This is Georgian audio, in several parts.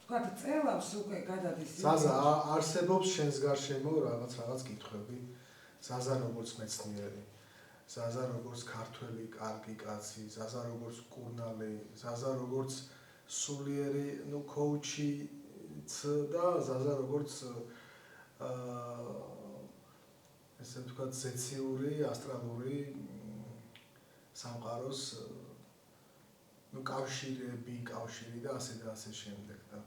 თქვათ წელავს უკვე გადადის ზაზა არსებობს შენს გარშემო რაღაც კითხვები ზაზა როგორც მეცნიერი ზაზა როგორც ქართველი კარგი კაცი ზაზა როგორც კურნალი ზაზა როგორც სულიერი კოუჩი და ზაზა როგორც ესე ვთქვათ ზეციური ასტრალური სამყაროს კავშირი და ასე შემდეგ და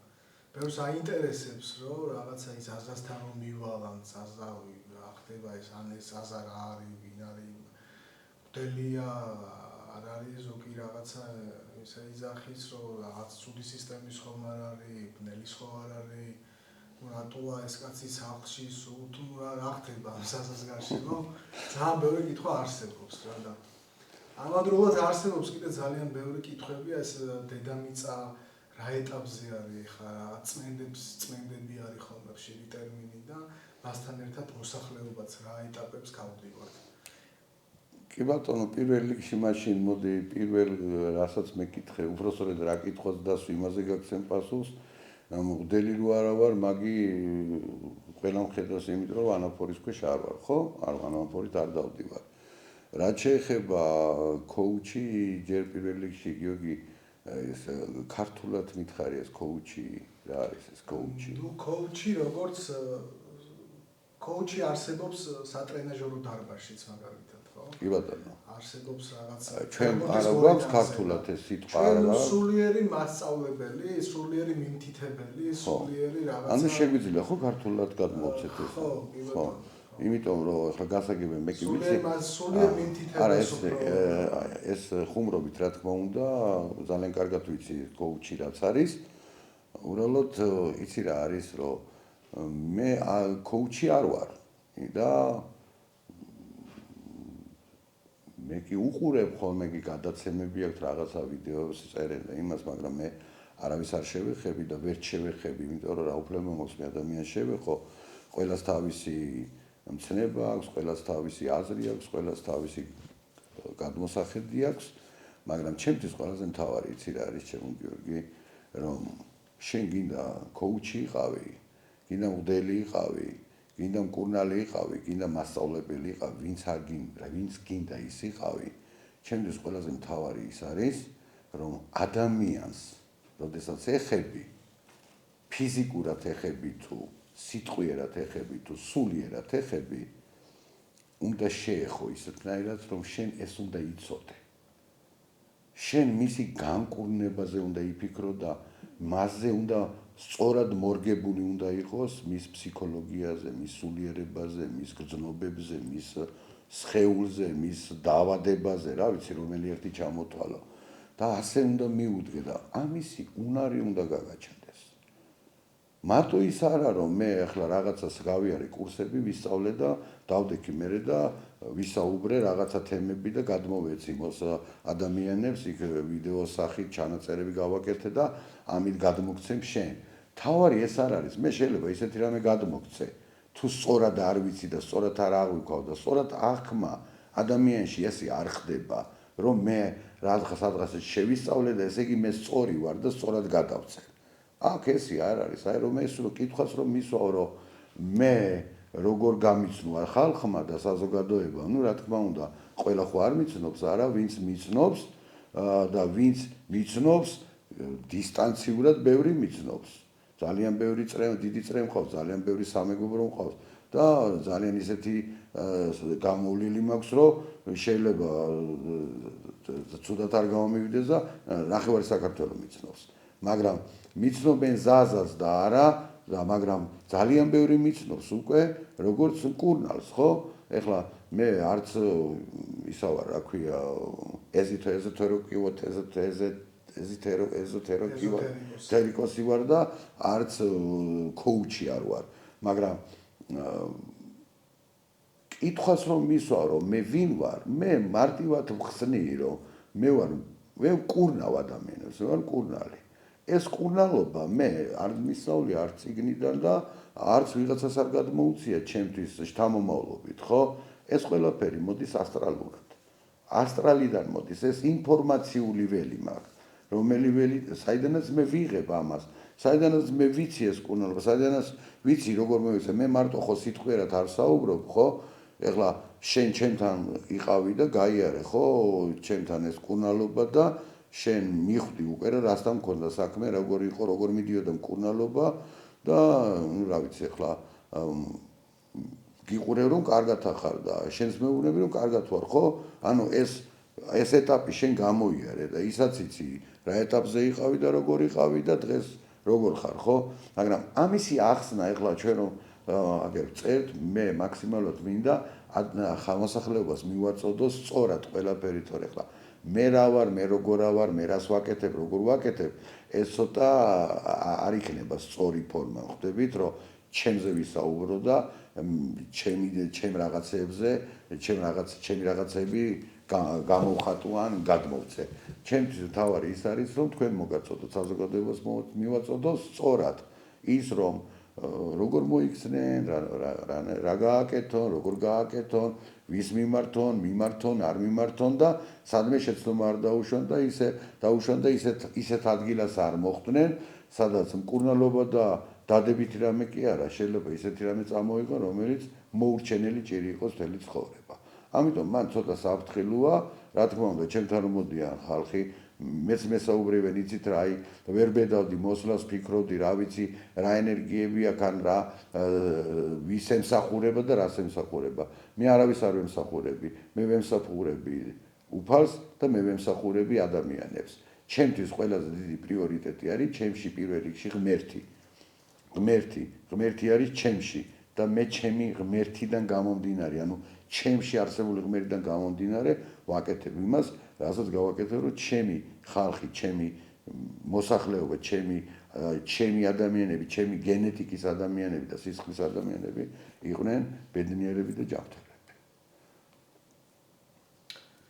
ბევრს აინტერესებს რომ რაღაცა ის ზაზასთან რომ მივალან ზაზა რა ხდება ეს ან ეს ზაზა რა არის ვინ არის მდელია არ არის ზოგი რაღაცა ისე იძახის რომ რაღაც ცუდი სისტემის ხომ არ არის ბნელის ხო არ არის რატოა ეს კაცი სახლში თუ რა ხდება ზაზას გარშემო ძალიან ბევრი კითხვა არსებობს რა და ამავდროულად არსებობს კიდე ძალიან ბევრი კითხვები ეს დედამიწა რა ეტაპზე არის ხა წმენდები არის ხოლმე ხშირი ტერმინი და მასთან ერთად მოსახლეობაც რა ეტაპებს გავდივართ. კი ბატონო, პირველ რიგში მაშინ მოდი პირველ რასაც მეკითხე, უბრალოდ რა კითხვას დასვი, იმაზე გაგცემ პასუხს. მღვდელი რო არა ვარ, მაგი ყველა მხედავს იმიტომ რომ ანაფორის ქვეშ არ ვარ, ხო? ანაფორით არ დავდივარ. რაც შეეხება კოუჩი, ჯერ პირველ რიგში გიორგი ეს ქართულად მითხარი ეს კოუჩი რა არის ეს კოუჩი? ნუ კოუჩი როგორც კოუჩი არსებობს სატრენაჟორო დარბაზშიც მაგალითად, ხო? კი ბატონო. არსებობს რაღაცა. ჩვენ არა გვაქვს ქართულად ეს სიტყვა არა. ჩვენ სულიერი მასწავლებელი, სულიერი მიმთითებელი, სულიერი რაღაცა. ანუ შეგვიძლია ხო ქართულად გადმოვცეთ ეს? ხო, კი ბატონო. იმიტომ რომ ახლა გასაგებია მე კი ვიცი სულიერ მიმთითებას ეს ხუმრობით რა თქმა უნდა ძალიან კარგად ვიცი კოუჩი რაც არის უბრალოდ იცი რა არის რომ მე კოუჩი არ ვარ და მე კი უყურებ ხოლმე კი გადაცემები აქვს რაღაცა ვიდეოებს წერენ და იმას მაგრამ მე არავის არ შევეხები და ვერ შევეხები იმიტომ რომ რა უფლება მაქვს მე ადამიანს შევეხო ყველას თავისი მცნება აქვს, ყველას თავისი აზრი აქვს, ყველას თავისი გადმოსახედი აქვს, მაგრამ ჩემთვის ყველაზე მთავარი იცი რა არის ჩემო გიორგი, რომ შენ გინდა კოუჩი იყავი, გინდა მღვდელი იყავი, გინდა მკურნალი იყავი, გინდა მასწავლებელი იყავი, ვინც გინდა ის იყავი, ჩემთვის ყველაზე მთავარი ის არის, რომ ადამიანს, როდესაც ეხები, ფიზიკურად ეხები თუ სიტყვიერად ეხები თუ სულიერად ეხები უნდა შეეხო ისეთნაირად რომ შენ ეს უნდა იცოდე შენ მისი განკურნებაზე უნდა იფიქრო და მასზე უნდა სწორად მორგებული უნდა იყოს მის ფსიქოლოგიაზე, მის სულიერებაზე, მის გრძნობებზე, მის სხეულზე, მის დაავადებაზე, რა ვიცი რომელი ერთი ჩამოთვალო და ასე უნდა მიუდგე და ამისი უნარი უნდა გაგაჩნდეს მარტო ის არა რომ მე ახლა რაღაცას გავიარე კურსები ვისწავლე და დავდექი მერე და ვისაუბრე რაღაცა თემები და გადმოვეცი მოს ადამიანებს იქ ვიდეო სახით ჩანაწერები გავაკეთე და ამით გადმოგცემ შენ თავარი ეს არ არის მე შეიძლება ისეთი რამე გადმოგცე თუ სწორად არ ვიცი და სწორად არ აღვიქვავ და სწორად აღქმა ადამიანში ესე არ ხდება რომ მე რაღაცას შევისწავლე და ესე იგი მე სწორი ვარ და სწორად გადავწე აქ ესე არ არის, აი რომ ეს რო კითხვას რომ მისვავ რომ მე როგორ გამიცნო ხალხმა და საზოგადოებამ, ну რა თქმა უნდა, ყველა ხო არ მიცნობს, არა, ვინც მიცნობს და ვინც მიცნობს დისტანციურად ბევრი მიცნობს. ძალიან ბევრი დიდი წრე მყავს, ძალიან ბევრი სამეგობრო მყავს და ძალიან ისეთი გამოვლილი მაქვს, რომ შეიძლება ცუდად არ გამომივიდეს და ნახევარი საქართველოს მიცნობს. მაგრამ მიცნობენ ზაზას და არა და მაგრამ ძალიან ბევრი მიცნობს უკვე როგორც მკურნალს ხო ეხლა მე არც ისა ვარ რა ქვია ეზოთერიკოსი ვარ და არც კოუჩი არ ვარ მაგრამ კითხვას რომ მისვა რომ მე ვინ ვარ მე მარტივად ვხსნი რომ მე მკურნავ ადამიანებს ვარ მკურნალი ეს კურნალობა მე არ მისწავლე არც იგნიდან და არც ვიღაცას არ გადმოუწია ჩემთვის შთამომავლობით, ხო? ეს ყველაფერი მოდის ასტრალურად. ასტრალიდან მოდის ეს ინფორმაციული ველი მაქვს, რომელი ველი, საიდანაც მე ვიღებ ამას საიდანაც მე ვიცი ეს კურნალობა, საიდანაც ვიცი როგორ მოიქცა, მე მარტო ხო სიტყვიერად არ საუბრობ, ხო? ეხლა შენ ჩემთან იყავი და გაიარე, ხო? ჩემთან ეს კურნალობა და შენ მიხვდი უკვე რა რასთან მქონდა საქმე, როგორ იყო, როგორ მიდიოდა მკურნალობა და ნუ რა ვიცი, ეხლა გიყურებ რომ კარგად ახარ და შენს მეუბნები რომ კარგად ვარ, ხო? ანუ ეს ეტაპი შენ გამოიარე და ისაც იცი რა ეტაპზე იყავი და როგორ იყავი და დღეს როგორ ხარ, ხო? მაგრამ ამისი ახსნა ეხლა ჩვენ რომ აგერ წერთ, მე მაქსიმალურად მინდა ხალხმოსახლეობას მივაწოდოს სწორად ყველაფერი თორე ეხლა მე რა ვარ, მე როგორ ვარ, მე რას ვაკეთებ, როგორ ვაკეთებ, ეს ცოტა არ იქნება სწორი ფორმა, ხვდებით, რომ ჩემზე ვისაუბრო და ჩემ რაღაცებზე, ჩემი რაღაცები გამოვხატო ან გადმოვცე. ჩემთვის თავარი ის არის, რომ თქვენ მოგაწოდოთ საზოგადოებას მივაწოდოს სწორად ის, რომ როგორ მოიქცნენ, რა გააკეთონ, როგორ გააკეთონ, ვის მიმართონ, არ მიმართონ და სადმე შეცდომა არ დაუშვან და ისეთ ადგილას არ მოხვდნენ, სადაც მკურნალობა და დადებითი რამე კი არა, შეიძლება ისეთი რამე წამოიღო, რომელიც მოურჩენელი ჭირი იყოს მთელი ცხოვრება. ამიტომ მან ცოტა საფრთხილოა, რა თქმა უნდა, ჩემთან რომ მოდიან ხალხი, მეც მესაუბრებენ, იცით რა, ვერ ბედავდი მოსვლას, ფიქრობდი, რა ვიცი, რა ენერგიები აქ ან რა ვის ემსახურება და რას ემსახურება. მე არავის არ ვემსახურები, მე ვემსახურები უფალს და მე ვემსახურები ადამიანებს. ჩემთვის ყველაზე დიდი პრიორიტეტი არის ჩემში პირველ რიგში ღმერთი. ღმერთი არის ჩემში და მე ჩემი ღმერთიდან გამომდინარე, ანუ ჩემში არსებული ღმერთიდან გამომდინარე ვაკეთებ იმას, რასაც გავაკეთებ, რომ ჩემი ხალხი, ჩემი მოსახლეობა, ჩემი ადამიანები, ჩემი გენეტიკის ადამიანები და სისხლის ადამიანები იყვნენ ბედნიერები და ჯანმრთელები.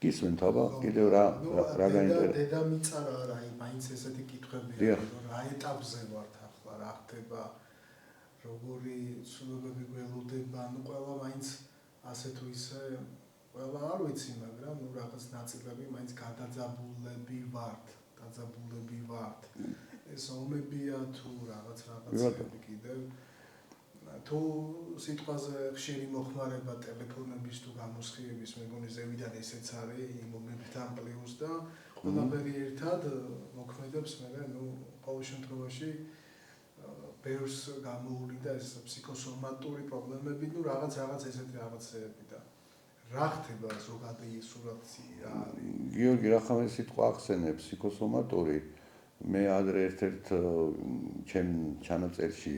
გისმენთ აბა, კიდევ რა გაინტერესებს? დედამიწა რა არა, მაინც ესეთი კითხვები რა ეტაპზე ვართ ახლა, რა ხდება, როგორი ცნობები გველოდება, ну ყველა მაინც ასე თუ ისე ყველა არ ვიცი, მაგრამ ну რაღაც ნაწილები მაინც გადაძაბულები ვართ. ეს ომებია თუ რაღაცები კიდევ თუ სიტყვაზე ხშირი მოხმარება ტელეფონების თუ გამოსხივების მეგონი ზევიდან ესეც არის იმ ომებთან პლუს და ყველაფერი ერთად მოქმედებს მე ნუ ყოველ შემთხვევაში ბევრს გამოუვლიდა ეს ფსიქოსომატური პრობლემები, ну რაღაც ესეთი რაღაცები და რა ხდება ზოგადი სურათი რა არის? გიორგი, რახან ეს სიტყვა ახსენებს ფსიქოსომატური, მე ადრე ერთ-ერთ ჩემ ჩანაწერში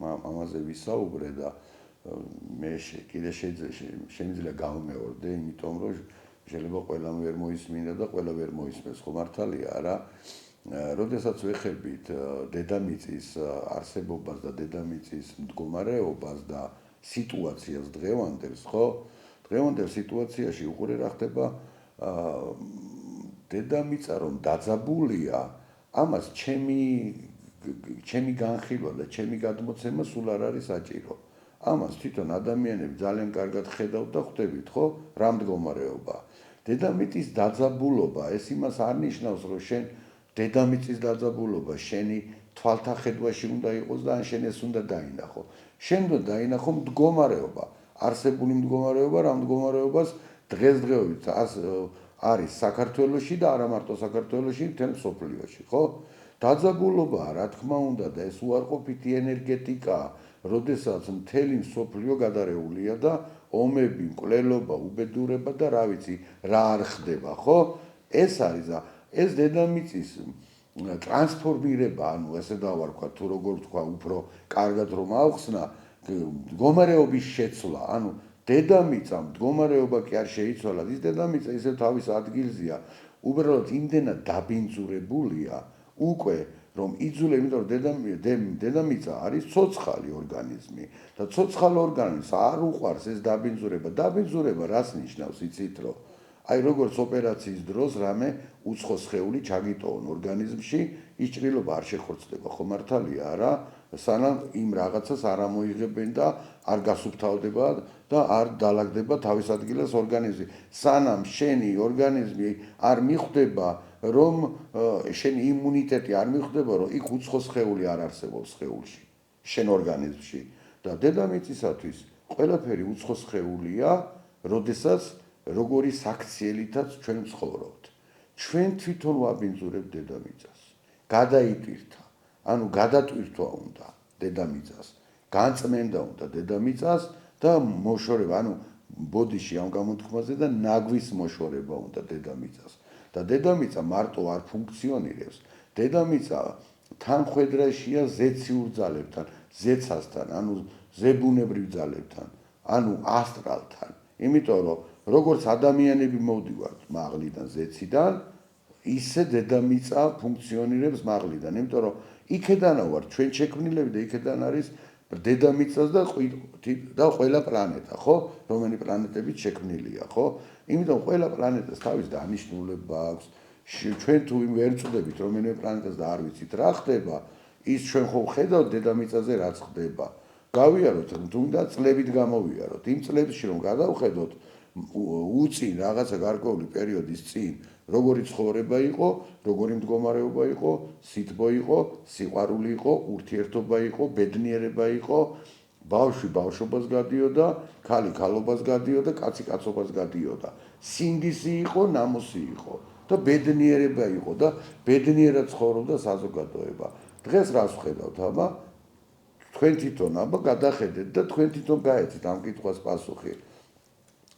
ამაზე ვისაუბრე და მე კიდე შეიძლება გავმეორდე, იმიტომ რომ შეიძლება ყველამ ვერ მოისმინა და ყველა ვერ მოისმენს, ხო მართალია რა? როდესაც ვეხებით დედამიწის არსებობას და დედამიწის მდგომარეობას და სიტუაციას დღევანდელს, ხო? დღევანდელ სიტუაციაში უყურე რა ხდება დედამიწა რომ დაძაბულია, ამას ჩემი განხილვა და ჩემი გადმოცემა სულ არ არის საჭირო. ამას თვითონ ადამიანები ძალიან კარგად ხედავთ და ხვდებით, ხო? რა მდგომარეობა. დედამიწის დაძაბულობა, ეს იმას არ ნიშნავს, რომ შენ დედამიწის დაძაბულობა შენი თვალთახედვაში უნდა იყოს და ან შენ ეს უნდა დაინახო. შენ უნდა დაინახო მდგომარეობა, არსებული მდგომარეობა, რა მდგომარეობას დღესდღეობით არის საქართველოში და არა მარტო საქართველოში, მთელ მსოფლიოში, ხო? დაძაბულობა, რა თქმა უნდა, და ეს უარყოფითი ენერგეტიკა, როდესაც მთელი მსოფლიო გადარეულია და ომები, მკვლელობა, უბედურება და რა ვიცი, რა არ ხდება, ხო? ეს არის და ეს დედამიწის ტრანსფორმირება, ანუ ესე დავარქვა, თუ როგორ თქვა, უფრო კარგად რომ ავხსნა, მდგომარეობის შეცვლა, ანუ დედამიწა მდგომარეობა კი არ შეიცვალა, ის დედამიწა ისე თავის ადგილზეა, უბრალოდ იმდენად დაბინძურებულია, უკვე რომ იძულე, იმიტომ რომ დედამიწა არის ცოცხალი ორგანიზმი და ცოცხალ ორგანიზმს არ უყვარს ეს დაბინძურება. დაბინძურება რას ნიშნავს, იცით რომ აი როგორც ოპერაციის დროს რამე უცხო სხეული ჩაგიტოვონ ორგანიზმში, ის ჭრილობა არ შეხორცდება, ხო მართალია რა? სანამ იმ რაღაცას არ ამოიღებენ და არ გასუფთავდება და არ დაალაგდება თავის ადგილას ორგანიზმი. სანამ შენი ორგანიზმი არ მიხვდება რომ შენი იმუნიტეტი არ მიხვდება, რომ იქ უცხო სხეული არ არსებობს სხეულში, შენ ორგანიზმში და დედამიწისათვის ყველაფერი უცხო სხეულია, როდესაც როგორი საქციელითაც ჩვენ ვცხოვრობთ. ჩვენ თვითონ ვაბინძურებთ დედამიწას. გადაიტვირთა, ანუ გადატვირთვა უნდა დედამიწას, განწმენდა უნდა დედამიწას და მოშორება, ანუ ბოდიში ამ გამოთქმაზე და ნაგვის მოშორება უნდა დედამიწას. და დედამიწა მარტო არ ფუნქციონირებს. დედამიწა თანხვედრაშია ზეციურ ძალებთან, ზეცასთან, ანუ ზებუნებრივ ძალებთან, ანუ ასტრალთან. იმიტომ რომ როგორც ადამიანები მოვდივართ მაღლიდან, ზეციდან, ისე დედამიწა ფუნქციონირებს მაღლიდან. იმიტომ რომ იქედანა ვარ ჩვენ შექმნილები და იქედან არის დედამიწას და ყველა პლანეტა, ხო? რომელი პლანეტებით შექმნილია, ხო? იმიტომ ყველა პლანეტას თავის დანიშნულება აქვს. ჩვენ თუ ვერ წვდებით რომელიმე პლანეტას და არ ვიცით რა ხდება, ის ჩვენ ხო ხედავთ დედამიწაზე რაც ხდება. გავიაროთ, თუნდაც წლებით გამოვიაროთ. იმ წლებში რომ გადავხედოთ უწინ რაღაცა გარკვეული პერიოდის წინ, როგორი ცხოვრება იყო, როგორი მდგომარეობა იყო, სითბო იყო, სიყვარული იყო, ურთიერთობა იყო, ბედნიერება იყო, ბავშვი ბავშვობას გადიოდა, ქალი ქალობას გადიოდა, კაცი კაცობას გადიოდა. სინდისი იყო, ნამოსი იყო და ბედნიერება იყო და ბედნიერად ცხოვრობდა საზოგადოება. დღეს რას ვხედავთ, აბა? თქვენ თვითონ აბა გადახედეთ და თქვენ თვითონ გაეცით ამ კითხვას პასუხი.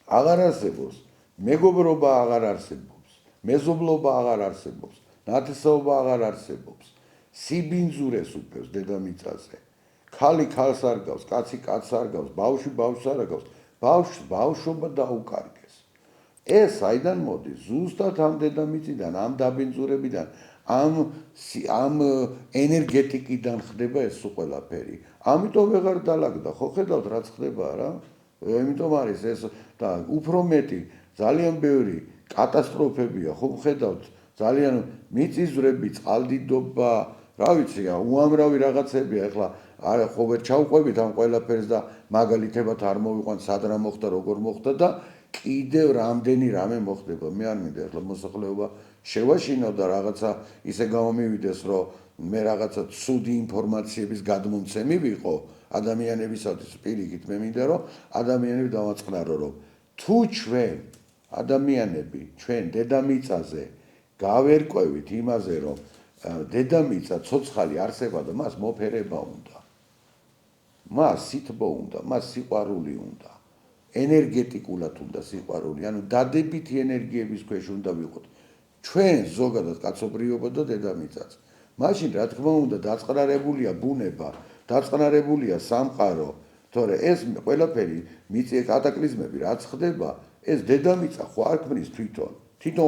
აღარ არსებობს, მეგობრობა აღარ არსებობს, მეზობლობა აღარ არსებობს, ნათესაობა აღარ არსებობს. სიბინძურეს უფევს დედამიწაზე. ქალი ქალს არ გავს, კაცი კაცს არ გავს, ბავშვი ბავშვს არ გავს, ბავშვს ბავშვობა დაუკარგეს. ეს საიდან მოდის? ზუსტად ამ დედამიწიდან, ამ დაბინძურებიდან, ამ ენერგეტიკიდან ხდება ეს ყველაფერი. ამიტომ ვეღარ დალაგდა, ხო ხედავთ რაც ხდება რა? იმიტომ არის ეს და უფრო მეტი, ძალიან ბევრი კატასტროფებია, ხო ხედავთ, ძალიან მიწისძვრები, წყალდიდობა, რა ვიცი, უამრავი რაღაცებია, ეხლა ხო ვერ ჩავყვებით ამ ყველაფერს და მაგალითებად არ მოვიყვანთ სად რა მოხდა, როგორ მოხდა და კიდევ რამდენი რამე მოხდება. მე არ მინდა ეხლა მოსახლეობა შევაშინო და რაღაცა ისე გამომივიდეს, რომ მე რაღაცა ცუდი ინფორმაციების გადმომცემი ვიყო ადამიანებისათვის პირიქით. მე მინდა რომ ადამიანები დავაწყნარო, რომ თუ ჩვენ ადამიანები ჩვენ დედამიწაზე გავერკვევით იმაზე, რომ დედამიწა ცოცხალი არსება და მას მოფერება უნდა, მას სითბო უნდა, მას სიყვარული უნდა, ენერგეტიკულად უნდა სიყვარული, ანუ დადებითი ენერგიების ქვეშ უნდა ვიყოთ ჩვენ ზოგადად კაცობრიობა და დედამიწაც. მაშინ რა თქმა უნდა დაწყნარებულია ბუნება, დაწყნარებულია სამყარო, თორე ეს ყველაფერი მიწის კატაკლიზმები რაც ხდება, ეს დედამიწა ხო არ ქმნის თვითონ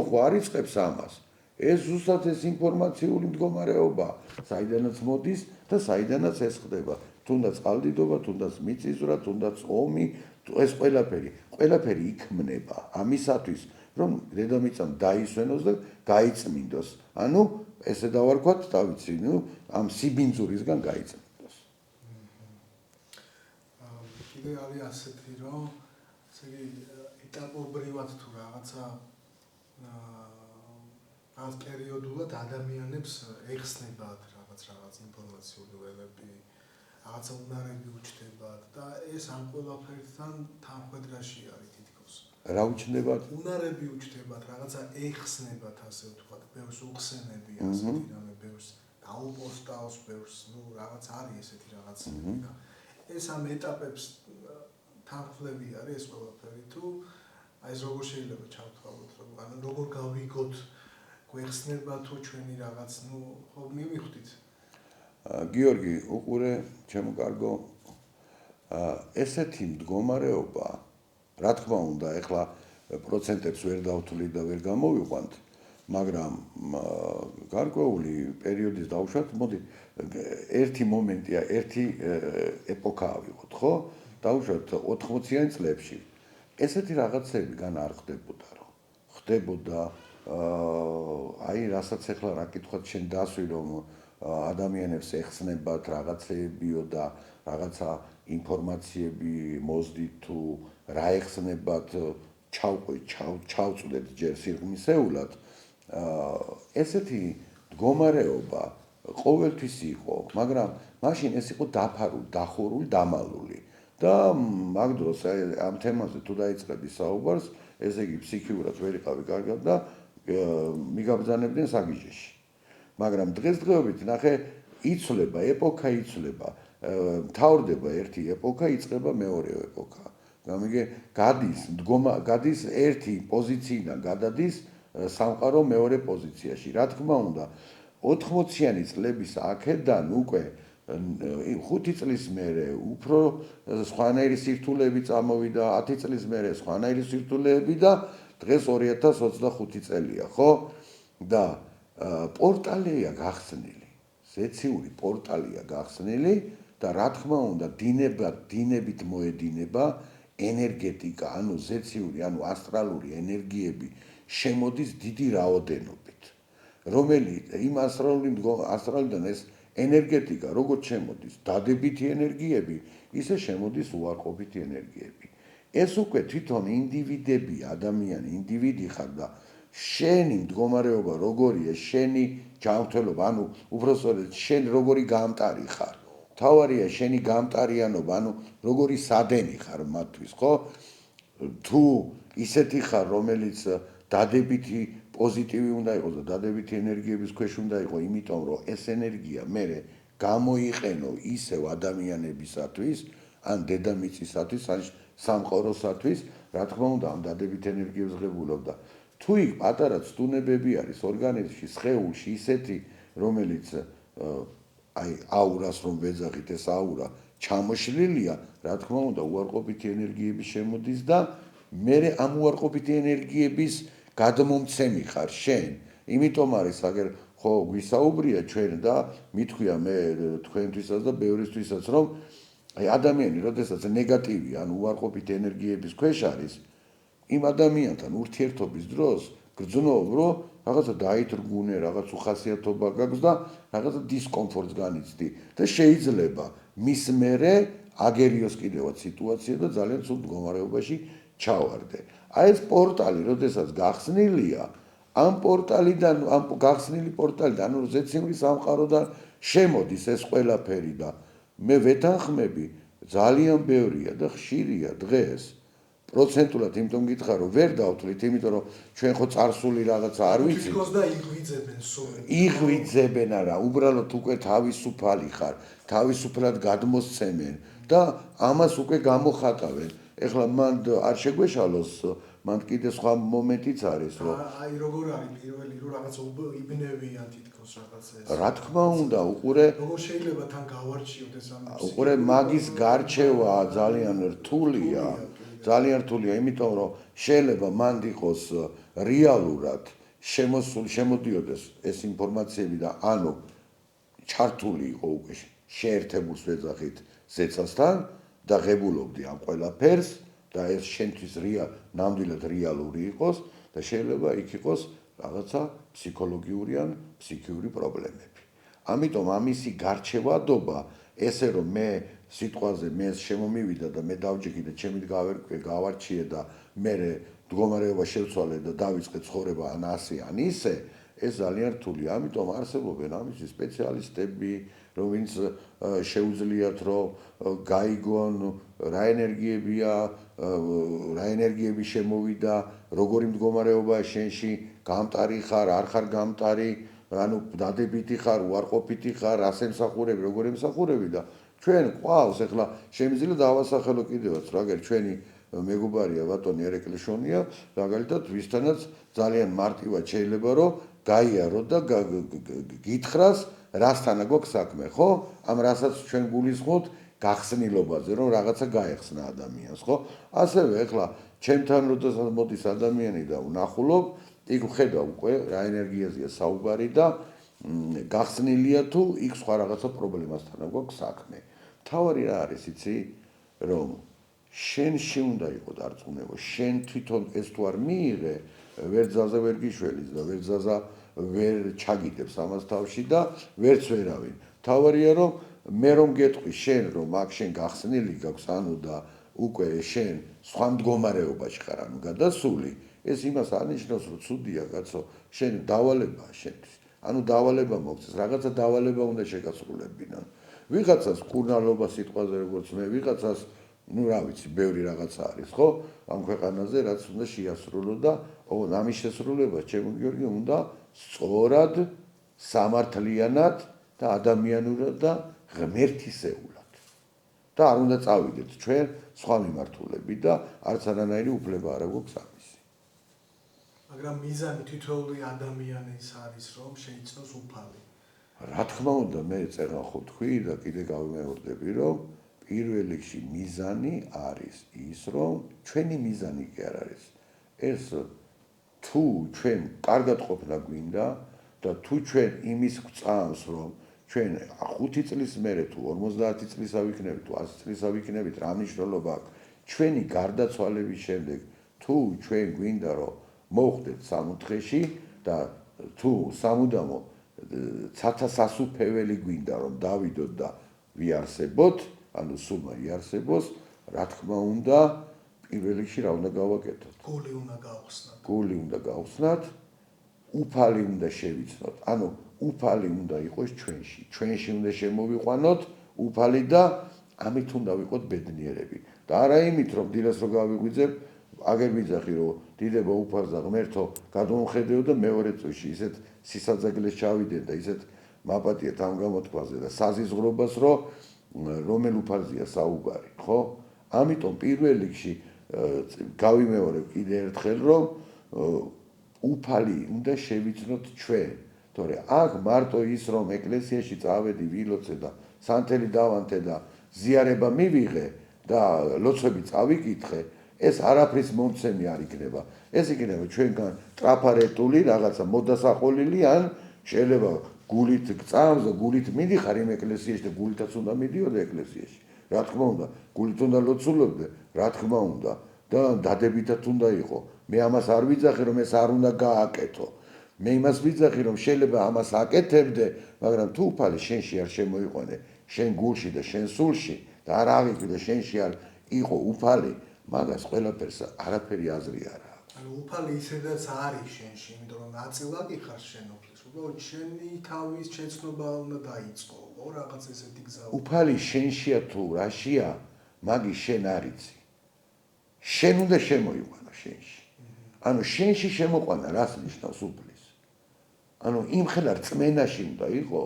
ხო არ იწყებს ამას. ეს ზუსტად ეს ინფორმაციული მდგომარეობა, საიდანაც მოდის და საიდანაც ეს ხდება. თუნდაც წყალდიდობა, თუნდაც მიწისძვრა, თუნდაც ომი, ეს ყველაფერი იქმნება ამისათვის, რომ დედამიწამ დაისვენოს და გაიწმინდოს. ანუ ესე დავარქვათ, დავიცი, ამ სიბინძურისგან გაიწმინდოს. კიდე არის ასეთი, რომ ესე იგი ეტაპობრივად თუ რაღაცა რაღაც პერიოდულად ადამიანებს ეხსნებათ რაღაც ინფორმაციული ველები, რაღაცა უნარები უჩნდებათ და ეს ამ ყველაფერთან თანხვედრაში არის თითქოს. რა უჩნდებათ? უნარები უჩნდებათ, რაღაცა ეხსნებათ, ასე ვთქვათ, ბევრს უხსენები ასეთი რამე, ბევრს გაუპოსტავს, ბევრს, რაღაც არის ესეთი რაღაცები და ეს ამ ეტაპებს თანხლები არის ეს ყველაფერი თუ აი ეს როგორ შეიძლება ჩავთვალოთ, რომ როგორ გავიგოთ გვეხსნება თუ ჩვენი რაღაც, ხო მივხვდით. გიორგი, უყურე, ჩემო კარგო, ესეთი მდგომარეობა, რა თქმა უნდა, ეხლა პროცენტებს ვერ დავთვლით და ვერ გამოვიყვანთ, მაგრამ გარკვეული პერიოდის დავუშვათ, მოდი ერთი მომენტია, ერთი ეპოქა ავიღოთ, ხო? დავუშვათ 80-იან წლებში. ესეთი რაღაცები გან არ ხდებოდა, რომ ხდებოდა აი რასაც ეხლა რა კითხვად შენ დასვი, რომ ადამიანებს ეხსნებათ რაღაცეებიო და რაღაცა ინფორმაციები მოზდით თუ რა ეხსნებათ, ჩავწვდეთ ჯერ სიღრმისეულად ესეთი მდგომარეობა ყოველთვის იყო, მაგრამ მაშინ ეს იყო დაფარული, დახურული, დამალული. და მაგ დროს ამ თემაზე თუ დაიწყები საუბარს, ესე იგი ფსიქიურად ვერ იყავი კარგად და მიგაბრძანებდნენ საგიჟეში. მაგრამ დღესდღეობით ნახე იცვლება, ეპოქა იცვლება, მთავრდება ერთი ეპოქა, იწყება მეორე ეპოქა. გამიგე, გადის ერთი პოზიციიდან გადადის სამყარო მეორე პოზიციაში. რა თქმა უნდა, 80-იანი წლების აქედან უკვე 5 წლის მერე უფრო სხვანაირი სირთულეები წამოვიდა, 10 წლის მერე სხვანაირი სირთულეები და დღეს 2025 წელია, ხო? და პორტალია გახსნილი, ზეციური პორტალია გახსნილი და რა თქმა უნდა, დინებით მოედინება ენერგეტიკა, ანუ ზეციური, ანუ ასტრალური ენერგიები შემოდის დიდი რაოდენობით. რომელიც იმ ასტრალიდან ეს ენერგეტიკა როგორც შემოდის, დადებითი ენერგიები, ისე შემოდის უარყოფითი ენერგიები. ეს უკვე თვითონ ინდივიდები, ადამიანი, ინდივიდი ხარ და შენი მდგომარეობა როგორია, შენი ჯანმრთელობა, ანუ უბრალოდ შენ როგორი გამტარი ხარ. თავარია შენი გამტარიანობა, ანუ როგორი სადენი ხარ მათთვის, ხო? თუ ისეთი ხარ, რომელიც დადებითი პოზიტივი უნდა იყოს და დადებითი ენერგიების ქვეშ უნდა იყო, იმიტომ რომ ეს ენერგია მერე გამოიყენო ისევ ადამიანებისათვის, ან დედამიწისათვის, ან სამყაროსათვის, რა თქმა უნდა, ამ დადებით ენერგიებს ღებულობ და თუ იქ პატარა ცდუნებები არის ორგანიზმში, სხეულში ისეთი, რომელიც აი აურას რომ ვეძახით, ეს აურა ჩამოშლილია, რა თქმა უნდა, უარყოფითი ენერგიები შემოდის და მერე ამ უარყოფითი ენერგიების გადმომცემი ხარ შენ. იმიტომ არის, აგერ ხო გვისაუბრია ჩვენ და მithქვია მე თქვენთვისაც და ბევრისთვისაც, რომ აი ადამიანი, როდესაც ნეგატივი, ან უარყოფითი ენერგიების ქვეშ არის, იმ ადამიანთან ურთიერთობის დროს გრძნობ, რომ რაღაცა დაითრგუნე, რაღაც უხასიათობა გაქვს და რაღაცა დისკომფორტს განიცდი და შეიძლება მის მერე აგერიოს კიდევაც სიტუაცია და ძალიან ცუდ მდგომარეობაში ჩავარდე. აი ეს პორტალი, როდესაც გახსნილია, ამ პორტალიდან, ამ გახსნილი პორტალიდან, ანუ ზეციური სამყაროდან შემოდის ეს ყველაფერი და მე ვეთანხმები, ძალიან ბევრია და ხშირია დღეს. პროცენტულად იმიტომ გითხრა, რომ ვერ დავთვლით, იმიტომ რომ ჩვენ ხო წარსული რაღაცა არ ვიცით. თვითონ და იღვიძებენ სულ. იღვიძებენ არა, უბრალოდ უკვე თავისუფალი ხარ, თავისუფლად გადმოსცემენ და ამას უკვე გამოხატავენ. ეხლა მან არ შეგვეშალოს, მან კიდე სხვა მომენტიც არის, რომ აი როგორ არის პირველი რომ რაღაცა იბნევიან თითქოს რაღაცა. რა თქმა უნდა, უყურე როგორ შეიძლება თან გავარჩიოთ ეს ამ უყურე მაგის გარჩევა ძალიან რთულია. ძალიან რთულია, იმიტომ რომ შეიძლება მანდ იყოს რეალურად შემოდიოდეს ეს ინფორმაციები და ანუ ჩართული იყო უკვე შეერთებულს ვეძახით ზეცასთან და ღებულობდი ამ ყველაფერს და ეს შენთვის ნამდვილად რეალური იყოს და შეიძლება იქ იყოს რაღაცა ფსიქოლოგიური ან ფსიქიური პრობლემები. ამიტომ ამისი გარჩევადობა ესე რომ მე სიტყვაზე მე შემომივიდა და მე დავჯექი და ჩემით გავარჩიე და მე მდგომარეობა შევცვალე და დავიწყე ცხოვრება ან ასე ან ისე, ეს ძალიან რთულია. ამიტომ არსებობენ ამისი სპეციალისტები, ვინც შეუძლიათ რომ გაიგონ რა ენერგიებია, რა ენერგიები შემოვიდა, როგორი მდგომარეობაა შენში, გამტარი ხარ, არ ხარ გამტარი, ანუ დადებითი ხარ, უარყოფითი ხარ, რას ემსახურები, როგორ ემსახურები და ჩვენ ყავს ეხლა შემიძლია დავასახელო კიდევაც, რაგერ ჩვენი მეგობარია ბატონი ერეკლეშონია, მაგალითად ვისთანაც ძალიან მარტივად შეიძლება რომ გაიარო და გითხრას რასთანა გვაქვს საქმე, ხო? ამ რასაც ჩვენ გულისხმობთ გახსნილობაზე, რომ რაღაცა გაეხსნა ადამიანს, ხო? ასევე ეხლა ჩემთან როდესაც მოდის ადამიანი და ვნახულობ, იქ ვხედავ უკვე რა ენერგიაზეა საუბარი და გახსნილია თუ იქ სხვა რაღაცა პრობლემასთან გვაქვს საქმე. თავარი რა არის, იცი, რომ შენში უნდა იყო დარწმუნება, შენ თვითონ ეს თუ არ მიიღე, ვერ ძალზე ვერ გიშველის და ვერ ძალზა ვერ ჩაგიდებს ამას თავში და ვერც ვერავინ. თავარია რომ მე რომ გეტყვი შენ რომ აქ შენ გახსნილი გაქვს, ანუ და უკვე შენ სხვა მდგომარეობაში ხარ, ანუ გადასული, ეს იმას არნიშნავს, რომ ცუდია კაცო, შენ დავალებაა შენთვის. ანუ დავალება მოგწეს, რაღაცა დავალება უნდა შეგასრულებინო. ვიღაცას კურნალობა სიტყვაზე როგორც მე, ვიღაცას რა ვიცი, ბევრი რაღაცა არის, ხო? ამ ქვეყანაზე რაც უნდა შეასრულო და ამის შესრულება ჩემო გიორგი უნდა სწორად, სამართლიანად და ადამიანურად და ღმერთისეულად. და არ უნდა წავიდეთ ჩვენ სხვა მიმართულებით და არც არანაირი უფლება არ აქვს ამისი. მაგრამ მიზანი თითოეული ადამიანის არის რომ შეიცნოს უფალი. რა თქმა უნდა მე წერან ხო თქვი და კიდე გავიმეორდები რომ პირველ რიგში მიზანი არის ის რომ ჩვენი მიზანი კი არ არის ეს თუ ჩვენ კარგად ყოფნა გვინდა და თუ ჩვენ იმის გვწამს რომ ჩვენ 5 წლის მერე თუ 50 წლის ავიქნებით თუ 100 წლის ავიქნებით რა მნიშვნელობა აქვს ჩვენი გარდაცვალების შემდეგ თუ ჩვენ გვინდა რომ მოვხდეთ სამოთხეში და თუ სამუდამო ცათა სასუფეველი გვინდა რომ დავიდოთ და ვიარსებოთ ანუ სულმა იარსებოს რა თქმა უნდა პირველ რიგში რა უნდა გავაკეთოთ გული უნდა გავხსნათ გული უნდა გავხსნათ უფალი უნდა შევიცნოთ ანუ უფალი უნდა იყოს ჩვენში უნდა შემოვიყვანოთ უფალი და ამით უნდა ვიყოთ ბედნიერები და არა იმით რომ დილას რო გავიღვიძებ აგერ ვიძახი რომ დიდება უფალს და ღმერთო გადმომხედეო და მეორე წუთში ისეთ სისაძაგლეს ჩავიდე და ისეთ მაპატიეთ ამ გამოთქვაზე და საზიზღრობას რომ რომელ უფალზეა საუბარი ხო ამიტომ პირველ რიგში გავიმეორებ კიდე ერთხელ რომ უფალი უნდა შევიცნოთ ჩვენ თორე აქ მარტო ის რომ ეკლესიაში წავედი ვილოცე და სანთელი დავანთე და ზიარება მივიღე და ლოცვები წავიკითხე ეს არაფრის მომცემი არ იქნება ეს იქნება ჩვენგან ტრაფარეტული რაღაცა მოდასაყოლილი ან შეიძლება გულით გწამს და გულით მიდიხარ იმ ეკლესიაში და გულითაც უნდა მიდიოდე ეკლესიაში რა თქმა უნდა გულით უნდა ლოცულობდე რა თქმა უნდა და დადებითად უნდა იყო მე ამას არ ვიძახი რომ ეს არ უნდა გააკეთო მე იმას ვიძახი რომ შეიძლება ამას აკეთებდე მაგრამ თუ უფალი შენში არ შემოიყვანე შენ გულში და შენ სულში და არ აღიქვი და შენში არ იყო უფალი მაგას ყველაფერს არაფერი აზრი არ აქვს ანუ უფალი ისედაც არის შენში იმიტომ რომ ნაწილად იხარ შენ უფლის უბრალოდ შენი თავის შეცნობა უნდა დაიწყო ხო რაღაც ესეთი გზა უფალი შენშია თუ რაშია მაგის შენ არიცი შენ უნდა შემოიყვანო შენში ანუ შენში შემოყვანა რას ნიშნავს უფლის ანუ იმ ხელა რწმენაში უნდა იყო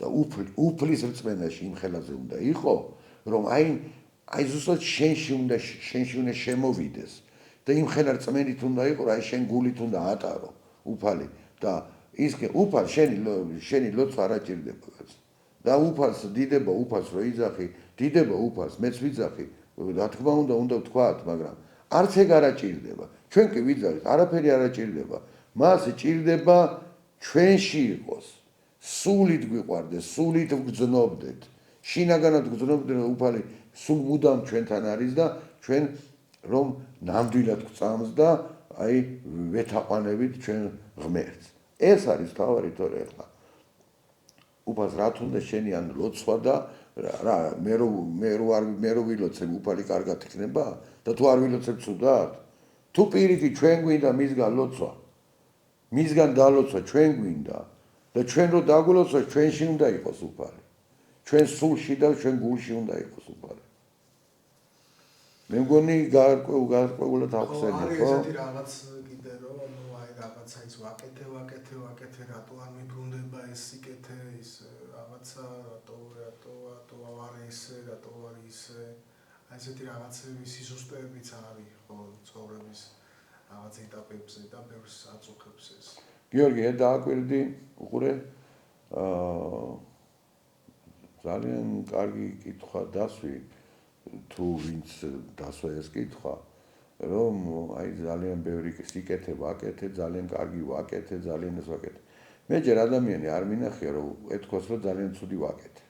და უფლის რწმენაში იმ ხელაზე უნდა იყო რომ აი ზუსტად შენში უნდა შემოვიდეს და იმ ხელა რწმენით უნდა იყო რა შენ გულით უნდა ატარო უფალი და ის უფალ შენი ლოცვა არ აჭირდება და უფალს დიდება უფალს რო იძახი დიდება უფალს მეც ვიძახი რა თქმა უნდა ვთქვათ მაგრამ არც ეგ არ აჭირდება ჩვენ კი ვიძახით არაფერი არ აჭირდება მას ჭირდება ჩვენში იყოს სულით გვიყვარდეს სულით ვგრძნობდეთ შინაგანად ვგრძნობდეთ უფალი სულ მუდამ ჩვენთან არის და ჩვენ რომ ნამდვილად გვწამს და აი ვეთაყვანებით ჩვენ ღმერთს ეს არის თავარი თორე ახლა უფალს რა თუნდა შენი ან ლოცვა და რა მე რო ვილოცებ უფალი კარგად იქნება და თუ არ ვილოცებ ცუდად თუ პირიქით ჩვენ გვინდა მისგან ლოცვა მისგან დალოცვა ჩვენ გვინდა და ჩვენ რო დაგულოცვა ჩვენში უნდა იყოს უფალი ჩვენ სულში და ჩვენ გულში უნდა იყოს უფალი მე მგონი გარკვეულად ახსენე ხო არის ესეთი რაღაც კიდე რომ ნუ აი რაღაცა ის ვაკეთე რატო არ მიბრუნდება ეს სიკეთე ის რაღაცა რატო არ ისე რატო არ ისე აი ესეთი რაღაცები სიზუსტეებიც არის ხო ცხოვრების რაღაც ეტაპებზე და ბევრს აწუხებს ეს გიორგი დააკვირდი უყურე ძალიან კარგი კითხვა დასვი თუ ვინც დასვა ეს კითხვა რომ აი ძალიან ბევრი სიკეთე ვაკეთე ძალიან კარგი ვაკეთე ძალიან ეს ვაკეთე მე ჯერ ადამიანი არ მინახია რომ ეთქოს რომ ძალიან ცუდი ვაკეთე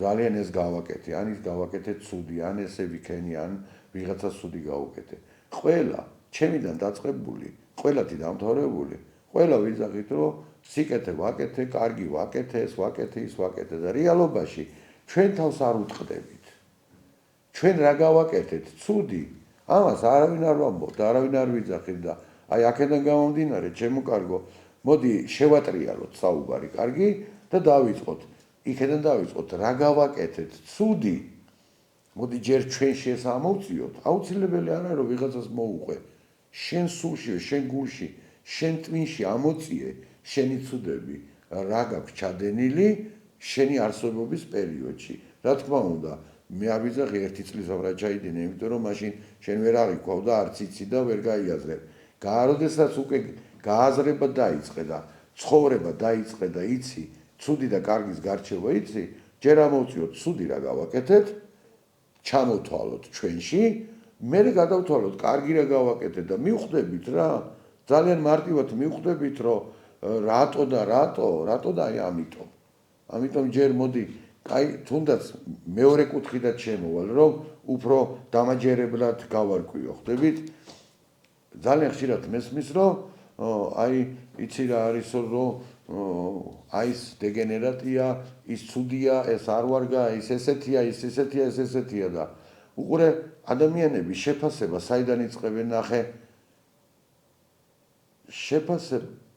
ძალიან ეს გავაკეთე ან ის გავაკეთე ცუდი ან ესე ვიქენი ან ვიღაცა ცუდი გავუკეთე ყველა ჩემიდან დაწყებული ყველათი დამთავრებული ყველა ვიძახით რომ სიკეთე ვაკეთე კარგი ვაკეთე ეს ვაკეთე ის ვაკეთე და რეალობაში ჩვენ თავს არ უტყდებით ჩვენ რა გავაკეთეთ ცუდი ამას არავინ არ ვამბობთ არავინ არ ვიძახით და აი აქედან გამომდინარე, ჩემო კარგო, მოდი შევატრიალოთ საუბარი, კარგი და დავიწყოთ. იქედან დავიწყოთ, რა გავაკეთეთ, ცუდი. მოდი ჯერ ჩვენში ეს ამოვწიოთ, აუცილებელი არ არის რომ ვიღაცას მოუყვე. შენ სულში, შენ გულში, შენ ტვინში ამოწიე შენი ცუდები, რა გაქვს ჩადენილი შენი არსებობის პერიოდში. რა თქმა უნდა, მე არ ვიძახი 1 წლის რა ჩაიდინე, იმიტომ რომ მაშინ შენ ვერ აღიქვავ და არც იცი და ვერ გაიაზრებ. როდესაც უკვე გააზრება დაიწყე და ცხოვრება დაიწყე და იცი, ცუდი და კარგის გარჩევა იცი, ჯერ ამოვწიოთ ცუდი რა გავაკეთეთ, ჩამოვთვალოთ ჩვენში, მე გადავთვალოთ კარგი რა გავაკეთეთ და მივხვდებით რა, ძალიან მარტივად მივხვდებით რომ რატო და აი ამიტომ. ამიტომ ჯერ მოდი, აი თუნდაც მეორე კუთხიდან შემოვალ, რომ უფრო დამაჯერებლად გავარკვიო, ხვდებით? ძალიან ხშირად მესმის რომ აი იცი რა არის რომ აი ეს დეგენერატია, ის ცუდია, ეს არ ვარგა, ის ესეთია, ის ესეთია, ეს ესეთია და უყურე ადამიანების შეფასება საიდან იწყებენ ნახე შეფასება